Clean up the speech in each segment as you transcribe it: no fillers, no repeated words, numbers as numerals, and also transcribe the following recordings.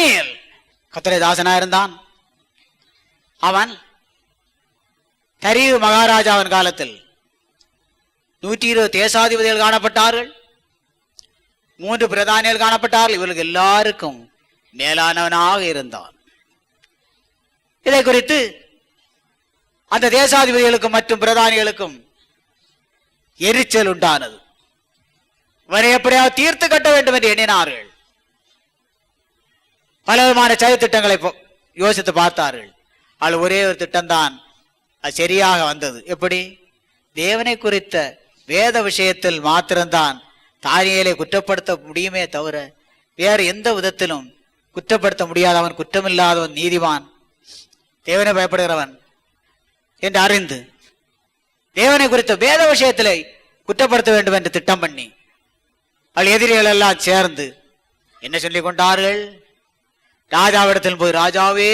தானியேல் கர்த்தருடைய தாசனா இருந்தான். அவன் தரியு மகாராஜாவின் காலத்தில் 120 தேசாதிபதிகள் காணப்பட்டார்கள், 3 பிரதானிகள் காணப்பட்டார்கள். இவர்களுக்கு எல்லாருக்கும் மேலானவனாக இருந்தான். இதை குறித்து அந்த தேசாதிபதிகளுக்கும் மற்றும் பிரதானிகளுக்கும் எரிச்சல் உண்டானது. இவரை எப்படியாவது தீர்த்து கட்ட வேண்டும் என்று எண்ணினார்கள். பலவிதமான செயல் திட்டங்களை யோசித்து பார்த்தார்கள். அது ஒரே ஒரு திட்டம்தான் அது சரியாக வந்தது. எப்படி? தேவனை குறித்த வேத விஷயத்தில் மாத்திரம்தான் தானியேலை குற்றப்படுத்த முடியுமே தவிர வேறு எந்த விதத்திலும் குற்றப்படுத்த முடியாதவன், குற்றமில்லாதவன், நீதிவான், தேவனை பயப்படுகிறவன் என்று அறிந்து தேவனை குறித்த வேத விஷயத்திலே குற்றப்படுத்த வேண்டும் என்று திட்டம் பண்ணி அவள் எதிரிகள் எல்லாம் சேர்ந்து என்ன சொல்லிக் கொண்டார்கள்? ராஜாவிடத்தில் போய், ராஜாவே,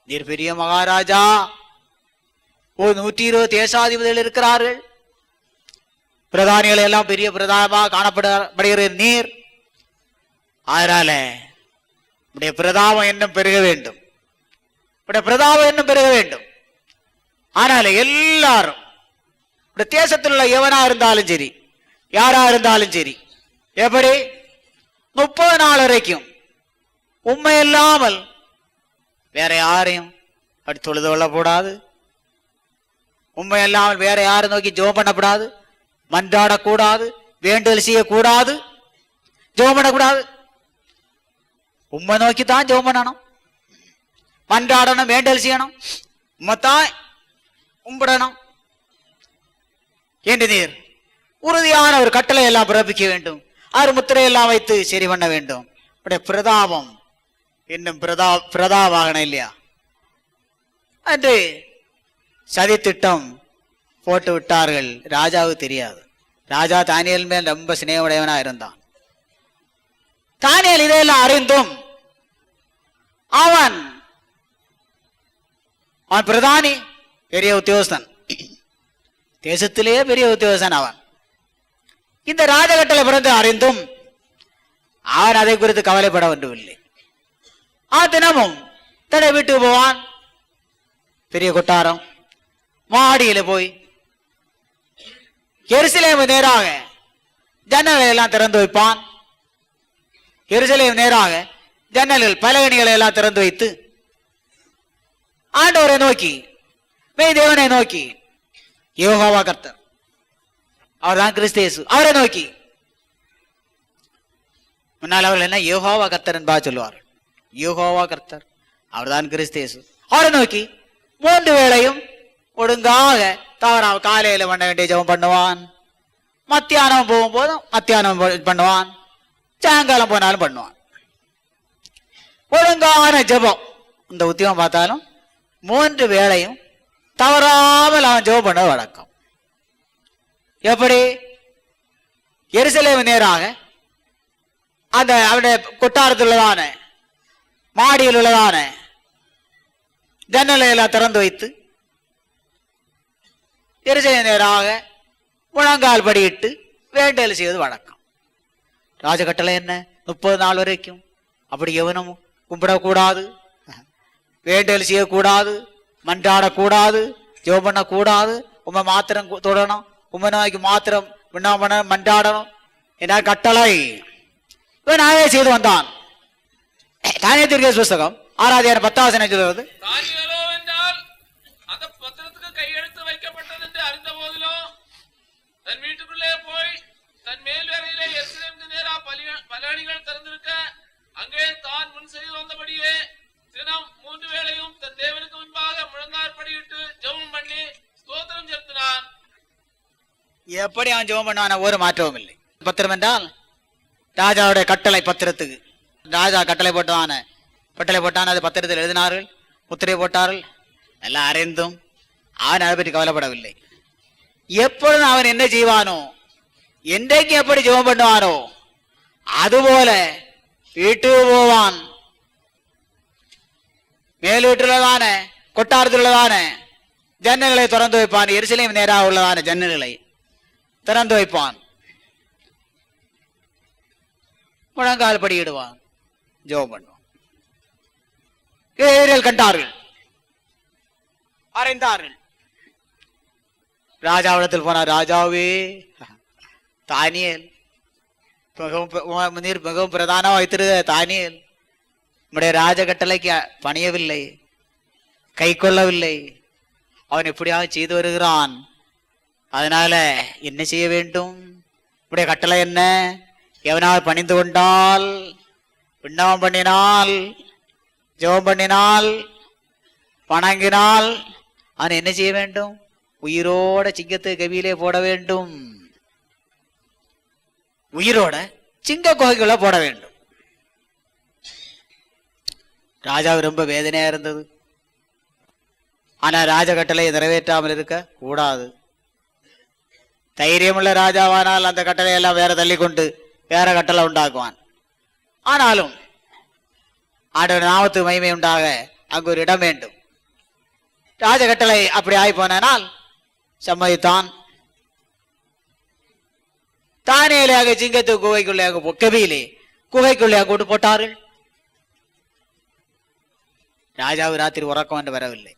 நீர் பெரிய மகாராஜா, 120 தேசாதிபதிகள் இருக்கிறார்கள், பிரதானிகள் எல்லாம் பெரிய பிரதானமாக காணப்படுகிற நீர், அதனால உடைய பிரதாபம் இன்னும் பெருக வேண்டும், உடைய பிரதாபம் இன்னும் பெருக வேண்டும். ஆனால் எல்லாரும் தேசத்தில் உள்ள எவனா இருந்தாலும் சரி, யாரா இருந்தாலும் சரி, எப்படி 30 நாள் வரைக்கும் உண்மை இல்லாமல் வேற யாரையும் அப்படி தொழுது கொள்ளக்கூடாது, உண்மை இல்லாமல் வேற யாரை நோக்கி ஜெபம் பண்ணக்கூடாது, மன்றாடக்கூடாது, வேண்டுதல் செய்யக்கூடாது, ஜெபம் பண்ணக்கூடாது. உண்மை நோக்கி தான் ஜெபம் பண்ணணும், மன்றாடணும், வேண்டுதல் செய்யணும், உண்மைத்தான் கும்பிடணும் என்று நீர் உறுதியான ஒரு கட்டளை எல்லாம் பிறப்பிக்க வேண்டும். 6 முத்திரையெல்லாம் வைத்து சரி பண்ண வேண்டும். பிரதாபம் இன்னும் பிரதாபாகணும் இல்லையா என்று சதி திட்டம் போட்டு விட்டார்கள். ராஜாவுக்கு தெரியாது. ராஜா தானியேல் மேல் ரொம்ப சிநேகமுடையவனா இருந்தான். தானியேல் இதையெல்லாம் அறிந்தும் அவன் பிரதானி, பெரிய உத்தியோகஸ்தன், தேசத்திலேயே பெரிய உத்தியோகஸ்தன். அவன் இந்த ராஜகட்டளை பிறந்து அறிந்தும் அவன் அதை குறித்து கவலைப்பட ஒன்றுமில்லை. தினமும் தன்னை வீட்டுக்கு போவான். பெரிய கொட்டாரம் மாடியில போய் எருசலேம் நேராக ஜன்னல்களை எல்லாம் திறந்து வைப்பான். எருசலேம் நேராக ஜன்னல்கள் பலகணிகளை எல்லாம் திறந்து வைத்து ஆண்டவரை நோக்கி, மெய் தேவனை நோக்கி, யெகோவா கர்த்தர், அவர்தான் கிறிஸ்து இயேசு, அவரை நோக்கி, முன்னால் அவர்கள் என்ன யெகோவா கர்த்தர் என்பா சொல்லுவார். யெகோவா கர்த்தர், அவர்தான் கிறிஸ்து இயேசு, அவரை நோக்கி 3 வேளையும் ஒழுங்காக தவறாம காலையில பண்ண வேண்டிய ஜெபம் பண்ணுவான், மத்தியானம் போகும்போதும் மத்தியானம் பண்ணுவான், சாயங்காலம் போனாலும் பண்ணுவான். ஒழுங்கான ஜெபம். இந்த உத்தியோகம் பார்த்தாலும் 3 வேளையும் தவறாமல் அவன் ஜெபம் பண்ண வழக்கம். எப்படி? எருசலேம் நேராக அந்த அவனுடைய கொட்டாரத்தில் உள்ளதான மாடியில் உள்ளதான ஜன்னலை எல்லாம் திறந்து வைத்து எருசலேம் நேராக முழங்கால் படியிட்டு வேண்டல் செய்வது வழக்கம். ராஜகட்டளை என்ன? 30 நாள் வரைக்கும் அப்படி எவனும் கும்பிடக்கூடாது, வேண்டல் செய்யக்கூடாது, மன்றாடக்கூடாது, ஜெபம் பண்ணக்கூடாது, உண்மை மாத்திரம் தொடணும், உண்மை நோய்க்கு மாத்திரம் விண்ணப்ப மன்றாடணும் என்ற கட்டளை இவன் நாவே செய்து வந்தான். தானியேல் தீர்க்கதரிசி புஸ்தகம் 6ஆம் அதிகாரம் 10ஆம் வசனம் சொல்கிறது, அந்த பத்திரத்துக்கு கையெழுத்து வைக்கப்பட்டது என்று அறிந்த போதிலும் தன் வீட்டுக்குள்ளே போய் தன் மேல் வேலையிலே எருசலேமுக்கு நேரா பலகணிகள் திறந்திருக்க அங்கே தான் முன் செய்து வந்தபடியே தினம் 3 வேளையும் தன் தேவனுக்கு முன்பாக முழங்காற்படியிட்டு ஜெபம் பண்ணி ஸ்தோத்திரம் செலுத்தினான். எப்படி அவன் ஜெபம் பண்ணான? ஒரு மாற்றமும் இல்லை. பத்திரம் என்றால் ராஜாவுடைய கட்டளை. பத்திரத்துக்கு ராஜா கட்டளை போட்டான், அது பத்திரத்தில் எழுதினார்கள், முத்திரை போட்டார்கள். எல்லாம் அறிந்தும் அவன் அதை பற்றி கவலைப்படவில்லை. எப்பொழுதும் அவன் என்ன செய்வானோ, என்றைக்கு எப்படி ஜெபம் பண்ணுவானோ அதுபோல வீட்டுக்கு போவான். மேல் வீட்டுள்ளதான கொட்டாரத்தில் உள்ளதான ஜன்னல்களை திறந்து வைப்பான். எருசலேம் நேராக உள்ளதான ஜன்னல்களை திறந்து வைப்பான். முழங்கால் படியிடுவான், ஜெபம் பண்ணுவான். ஏரியல் கண்டார்கள், அறைந்தார்கள். ராஜாவிடத்தில் போனார். ராஜாவே, தானியேல் நீர் மிகவும் பிரதானம் வைத்திருக்க தானியேல் நம்முடைய ராஜ கட்டளைக்கு பணியவில்லை, கை கொள்ளவில்லை. அவன் எப்படியாக செய்து வருகிறான். அதனால என்ன செய்ய வேண்டும்? உடைய கட்டளை என்ன? எவனால் பணிந்து கொண்டால், விண்ணவம் பண்ணினால், ஜெபம் பண்ணினால், வணங்கினால் அவன் என்ன செய்ய வேண்டும்? உயிரோட சிங்கத்தை கவியிலே போட வேண்டும். உயிரோட சிங்க குகைக்குள்ள போட வேண்டும். ராஜாவு ரொம்ப வேதனையா இருந்தது. ஆனா ராஜ கட்டளை நிறைவேற்றாமல் இருக்க கூடாது. தைரியமுள்ள ராஜாவானால் அந்த கட்டளையெல்லாம் வேற தள்ளி கொண்டு வேற கட்டளை உண்டாக்குவான். ஆனாலும் ஆண்டவர் நாமத்து மகிமை உண்டாக அங்கு ஒரு இடம் வேண்டும். ராஜ கட்டளை அப்படி ஆகி போனால் சம்மதித்தான். தானியேலாக சிங்கத்து குகைக்குள்ளே கவியிலே குகைக்குள்ளே கொண்டு போட்டார்கள். ராஜாவு ராத்திரி உறக்கம் என்று வரவில்லை.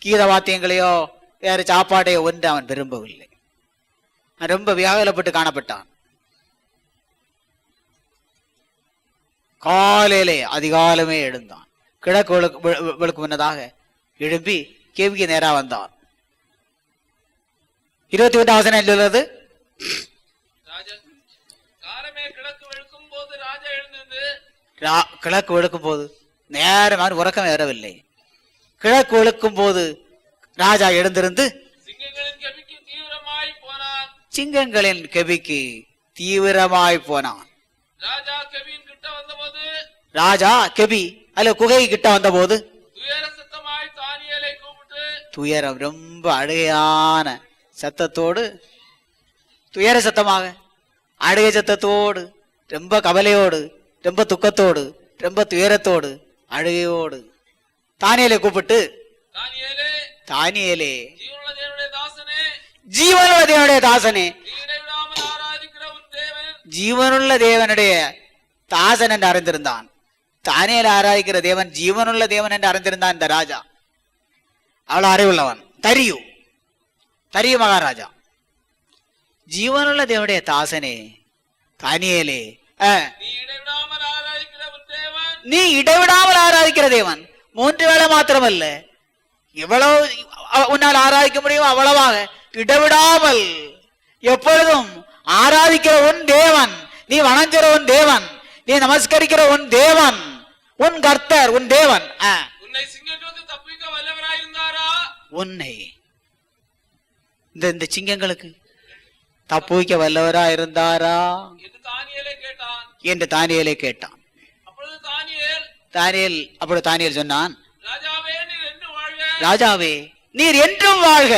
கீத வாத்தியங்களையோ வேறு சாப்பாடையோ ஒன்று அவன் விரும்பவில்லை. ரொம்ப வியாகுலப்பட்டு காணப்பட்டான். காலையிலே அதிகாலமே எழுந்தான். கிழக்கு வெளுக்கு முன்னதாக எழும்பி கேவிக்கு நேரா வந்தான். 21 வசனம் உள்ளது. கிழக்கு வெளுக்கும் போது நேரம் உறக்கம் ஏறவில்லை. கிழக்கு வெளுக்கும் போது ராஜா எழுந்திருந்து சிங்கங்களின் கெபிக்கு தீவிரமாய் போனான். ராஜா கெபி அல்ல குகை கிட்ட வந்த போது துயரம் ரொம்ப அழுகையான சத்தத்தோடு, துயர சத்தமாக அழுகை சத்தத்தோடு, ரொம்ப கவலையோடு, ரொம்ப துக்கத்தோடு, ரொம்ப துயரத்தோடு, அழுகையோடு தானியேலை கூப்பிட்டு, தானியேலே, ஜீவனுள்ள தேவனுடைய தாசனே, ஜீவனுள்ள தேவனுடைய தாசன் என்று அறிந்திருந்தான். தானியேலை ஆராதிக்கிற தேவன் ஜீவனுள்ள தேவன் என்று அறிந்திருந்தான் இந்த ராஜா. அவ்வளவு அறிவுள்ளவன். தரியு மகாராஜா, ஜீவனுள்ள தேவனுடைய தாசனே தானியேலே, நீ இடைவிடாமல் ஆராதிக்கிற தேவன். 3 வேளை மாத்திரமல்ல, எவ்வளவு உன்னால் ஆராதிக்க முடியும் அவ்வளவாக இடைவிடாமல் எப்பொழுதும் ஆராதிக்கிற உன் தேவன், நீ வணங்குகிற உன் தேவன், நீ நமஸ்கரிக்கிற உன் தேவன், உன் கர்த்தர், உன் தேவன் உன்னை இந்த சிங்கங்களுக்கு தப்புவிக்க வல்லவரா இருந்தாரா என்று தானியேலை கேட்டான். தானியேல் சொன்னான், ராஜாவே நீர் என்றும் வாழ்க,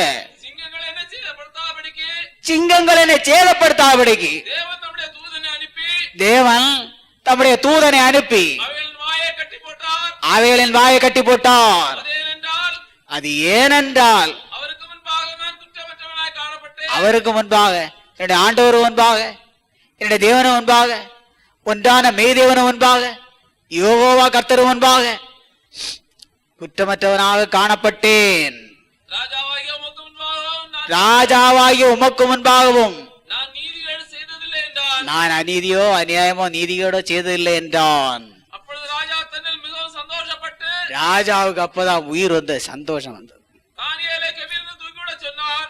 சிங்கங்கள் என்னை சேதப்படுத்தாபடிக்கு தேவன் தம்முடைய தூதனை அனுப்பி அவைகளின் வாயை கட்டி போட்டார். அது ஏனென்றால் அவருக்கு முன்பாக, என்னுடைய ஆண்டவர் முன்பாக, என்னுடைய தேவன முன்பாக, ஒன்றான மெய்தேவன முன்பாக, யெகோவா கர்த்தர் முன்பாக குற்றமற்றவனாக காணப்பட்டேன். ராஜாவாகிய உமக்கு முன்பாகவும் நான் அநீதியோ அநியாயமோ நீதியோட செய்ததில்லை என்றான். ராஜாவுக்கு அப்பதான் உயிர் வந்த சந்தோஷம் வந்தது.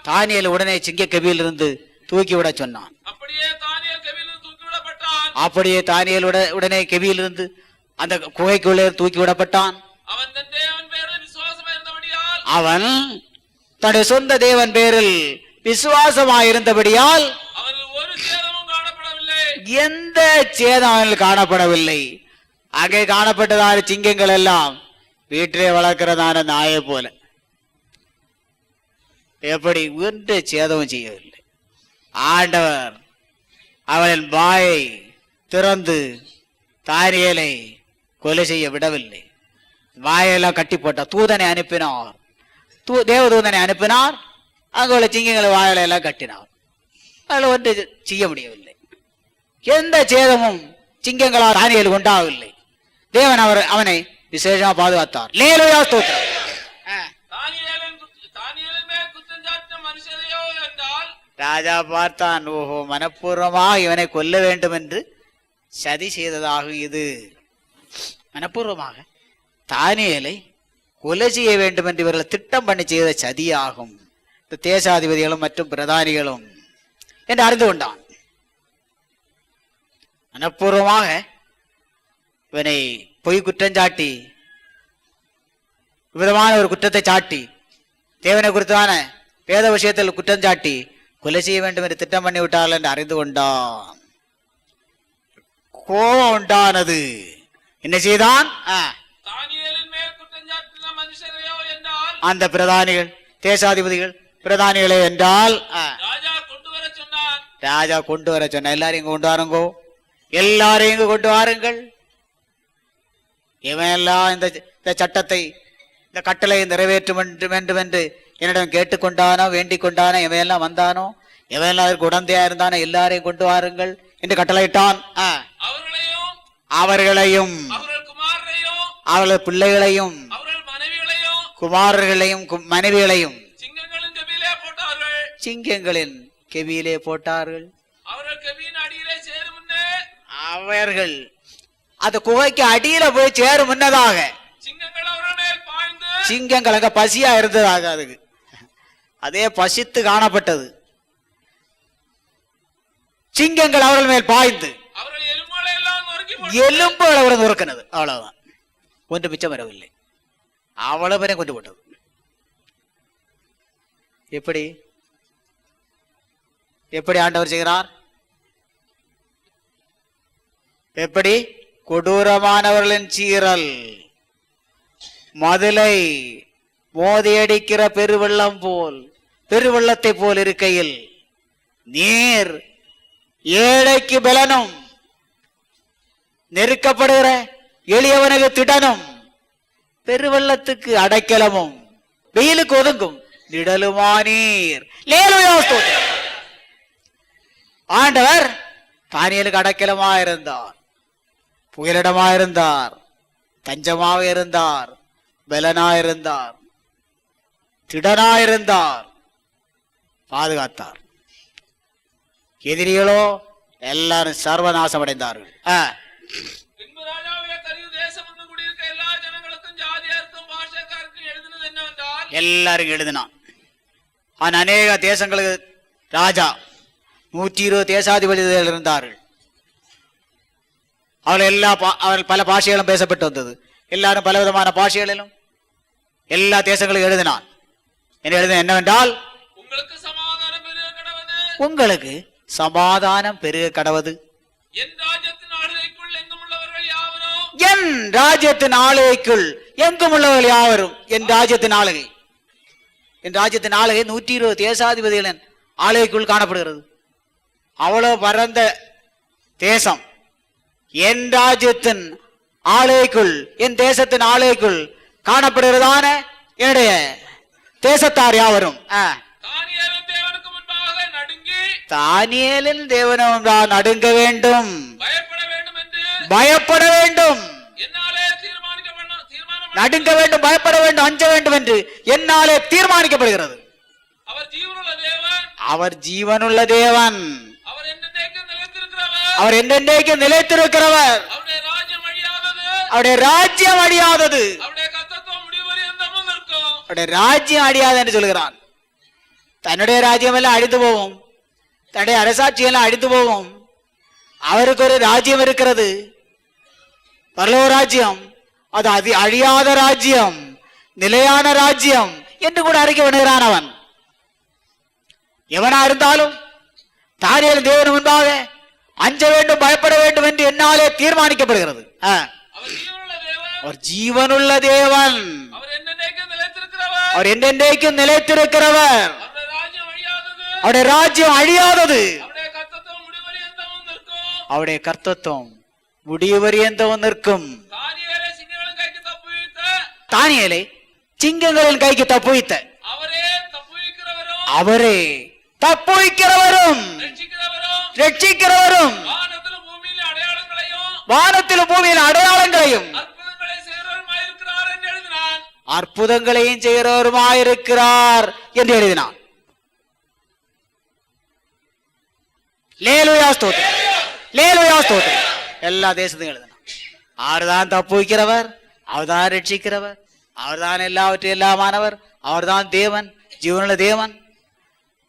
தானியேல் உடனே சிங்க கபியில் இருந்து தூக்கி விட சொன்னான். அப்படியே தானியேல் உடனே கபியில் இருந்து அந்த குகைக்குள்ளே தூக்கி விடப்பட்டான். அவன் தன்னுடைய சொந்த தேவன் பேரில் விசுவாசமாயிருந்தபடியால் எந்த சேதம் காணப்படவில்லை. அங்கே காணப்பட்டதான சிங்கங்கள் எல்லாம் வீட்டிலே வளர்க்கிறதான நாயை போல, எப்படி ஒன்று சேதமும் செய்யவில்லை. ஆண்டவர் அவளின் வாயை திறந்து தானியேலை கொலை செய்ய விடவில்லை. வாயெல்லாம் கட்டி போட்டார். தூதனை அனுப்பினார், தேவதூதனை அனுப்பினார். அங்கே உள்ள சிங்கங்களை வாயில எல்லாம் கட்டினார். அதில் ஒன்று செய்ய முடியவில்லை. எந்த சேதமும் சிங்கங்களால் தானியேலுக்கு உண்டாகவில்லை. தேவன் அவனை விசேஷமா பாதுகாத்தார். லேலுயா ஸ்தோத்திரம். தானியேலின் மேல் குற்றம் சாட்டின மனுஷரையோ என்றால் ராஜா பார்த்தான், ஓஹோ, மனப்பூர்வமாக இவனை கொல்ல வேண்டும் என்று சதி செய்ததாகும். இது மனப்பூர்வமாக தானியேலை கொலை செய்ய வேண்டும் என்று இவர்கள் திட்டம் பண்ணி செய்த சதியாகும். இந்த தேசாதிபதிகளும் மற்றும் பிரதானிகளும் என்று அறிந்து கொண்டான். மனப்பூர்வமாக இவனை பொய் குற்றஞ்சாட்டி, விதமான ஒரு குற்றத்தை சாட்டி, தேவனை குறித்தான வேத விஷயத்தில் குற்றம் சாட்டி கொலை செய்ய வேண்டும் என்று திட்டம் பண்ணி விட்டார்கள் என்று அறிந்து கொண்டான். கோபம் உண்டானது. என்ன செய்தான்? தானியேலின் மேல் குற்றம் சாட்டின மனுஷரையோ என்றால் அந்த பிரதானிகள், தேசாதிபதிகள் பிரதானிகளே என்றால் ராஜா கொண்டு வர சொன்னான். ராஜா கொண்டு வர சொன்ன எல்லாரையும் இங்க கொண்டு வாருங்கோ, எல்லாரையும் இங்கு கொண்டு வாருங்கள். இவன் எல்லாம் இந்த சட்டத்தை, இந்த கட்டளை நிறைவேற்ற வேண்டும் என்று என்னிடம் கேட்டுக்கொண்டானோ, வேண்டிக் கொண்டானோ, இவன் எல்லாம் வந்தானோ, இவன் எல்லாம் அதற்கு உடந்தையா இருந்தானோ, எல்லாரையும் கொண்டு வாருங்கள் என்று கட்டளையிட்டான். அவர்களையும் அவர்கள் குமாரரையும் அவர்கள் பிள்ளைகளையும் அவர்கள் மனைவிகளையும் குமாரர்களையும் மனைவிகளையும் சிங்கங்களின் கெபியிலே போட்டார்கள். சிங்கங்களின் கெபியிலே போட்டார்கள். அவர்கள் கெபியின் அடியிலே சேரும் முன்னே, அவர்கள் அந்த குகைக்கு அடியில போய் சேரும் முன்னதாக சிங்கங்கள் அவர்கள் மேல் பாய்ந்து, சிங்கங்கள் அங்க பசியா இருந்ததாக, அதுக்கு அதே பசித்து காணப்பட்டது. சிங்கங்கள் அவர்கள் மேல் பாய்ந்து அவர்கள் எலும்புகளை எல்லாம் நொறுக்கி எலும்புகளை அவரை நொறுக்கினது. அவ்வளவுதான், ஒன்று மிச்சம் வரவில்லை. அவ்வளவு பேரையும் கொண்டு போட்டது. எப்படி எப்படி ஆண்டவர் செய்கிறார்? எப்படி? கொடூரமானவர்களின் சீரல் மதுளை மோதியடிக்கிற பெருவெள்ளம் போல், பெருவெள்ளத்தை போல் இருக்கையில் நீர் ஏழைக்கு பலனும், நெருக்கப்படுகிற எளியவனுக்கு திடனும், பெருவெள்ளத்துக்கு அடைக்கலமும், வெயிலுக்கு ஒதுங்கும் நிழலுமானீர். லேலுயா ஸ்தோத்திரம். ஆண்டவர் தானியேலுக்கு அடைக்கலமா இருந்தார், புகலிடமா இருந்தார், தஞ்சமாக இருந்தார், பலனாயிருந்தார், திடனாயிருந்தார், பாதுகாத்தார். எதிரிகளோ எல்லாரும் சர்வநாசம் அடைந்தார்கள். பின்பு ராஜாவே தரியு தேசம் வந்து குடியிருக்க எல்லா ஜனங்களுக்கும் ஜாதியாருக்கும் பாஷைக்காருக்கும் எழுதினது என்னவென்றால், எல்லாரும் எழுதினான். அவன் அநேக தேசங்களுக்கு ராஜா, 120 தேசாதிபதிகள் இருந்தார்கள். அவர்கள் பல பாஷைகளும் பேசப்பட்டு வந்தது. எல்லாரும் பலவிதமான பாஷைகளிலும் எல்லா தேசங்களுக்கும் எழுதினான். என்னவென்றால், உங்களுக்கு சமாதானம் பெருக கடவது, உங்களுக்கு சமாதானம் பெருக கடவது, என் ராஜ்யத்தின் ஆளுகைக்குள் எங்கும் உள்ளவர்கள் யாவரும், என் ராஜ்யத்தின் ஆளுகைக்குள் எங்கும் உள்ளவர்கள் யாவரும். என் ராஜ்யத்தின் ஆளுகை, என் ராஜ்யத்தின் ஆளுகை 120 தேசாதிபதிகளின் ஆளுகைக்குள் காணப்படுகிறது. அவ்வளவு பரந்த தேசம். என் ராஜ்யத்தின் ஆளுகைக்குள், என் தேசத்தின் ஆளுகைக்குள் காணப்படுகிறதான என்னுடைய தேசத்தார் யாவரும் தானியேலின் தேவனுக்கு முன்பாக நடுங்கி, தானியேலின் தேவனும் தான் நடுங்க வேண்டும், பயப்பட வேண்டும் என்று பயப்பட வேண்டும், என்னாலே தீர்மானம் நடுங்க வேண்டும், பயப்பட வேண்டும், அஞ்ச வேண்டும் என்று என்னாலே தீர்மானிக்கப்படுகிறது. அவர் ஜீவனுள்ள தேவன், அவர் ஜீவனுள்ள தேவன், அவர் என்றென்றைக்கும் நிலைத்திருக்கிறவர், அவர் என்றென்றைக்கும் நிலைத்திருக்கிறவர், அவருடைய ராஜ்யம் அழியாதது, அவருடைய ராஜ்யம் அழியாதது, அவருடைய கர்த்தத்துவம் முடிவரியந்தமும் இருக்கும். அவருடைய ராஜ்யம் அழியாது என்று சொல்கிறான். தன்னுடைய ராஜ்யம் எல்லாம் அழிந்து போகும், தன்னுடைய அரசாட்சி எல்லாம் அழிந்து போகும். அவருக்கு ஒரு ராஜ்யம் இருக்கிறது, பரலோக ராஜ்யம். அது அழியாத ராஜ்யம், நிலையான ராஜ்யம் என்று கூட அறிக்கை பண்ணுகிறான் அவன். எவனா இருந்தாலும் தானியேல் தேவன் முன்பாக அஞ்ச வேண்டும், பயப்பட வேண்டும் என்று என்னாலே தீர்மானிக்கப்படுகிறது. அவர் ஜீவனுள்ள தேவன், அவர் என்றென்றைக்கும் நிலைத்திருக்கிறவர், அவர் என்றென்றைக்கும் நிலைத்திருக்கிறவர், அவருடைய ராஜ்யம் அழியாதது, அவருடைய கர்த்தத்துவம் முடிவரியந்தமும் நிற்கும். அவருடைய கர்த்தத்துவம் முடிவரியந்தமும் நிற்கும். தானியேலை சிங்கங்களின் கைக்கு தப்புவித்த, தானியேலை சிங்கங்களின் கைக்கு தப்புவித்த அவரே தப்புவிக்கிறவரும், அவரே தப்புவிக்கிறவரும், ரட்சிக்கிறவரும், ரட்சிக்கிறவரும், வானத்திலும் பூமியிலும் அடையாளங்களையும் வானத்திலும் பூமியில் அடையாளங்களையும் அற்புதங்களை செய்கிறவருமாயிருக்கிறார் என்று எழுதினான். அற்புதங்களையும் செய்கிறவருமாயிருக்கிறார் என்று எழுதினான். லேலுயா ஸ்தோத்திரம், லேலுயா ஸ்தோத்திரம். எல்லா தேசத்தையும் எழுதினான். அவர்தான் தப்பு வைக்கிறவர், அவர்தான் ரட்சிக்கிறவர், அவர்தான் எல்லாவற்றையும் எல்லாமானவர், அவர்தான் தேவன், ஜீவனுள்ள தேவன்.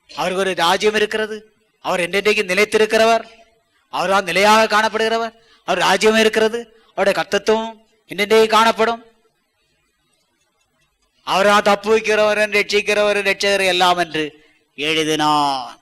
அவருக்கு ஒரு ராஜ்யம் இருக்கிறது, அவர் என்றென்றைக்கு நிலைத்திருக்கிறவர், அவர்தான் நிலையாக காணப்படுகிறவர், அவர் ராஜ்யம் இருக்கிறது, அவருடைய கர்த்தத்துவம் என்றென்றைக்கு காணப்படும். அவர்தான் தப்பு வைக்கிறவர், ரட்சிக்கிறவர், ரட்சகர் எல்லாம் என்று எழுதினான்.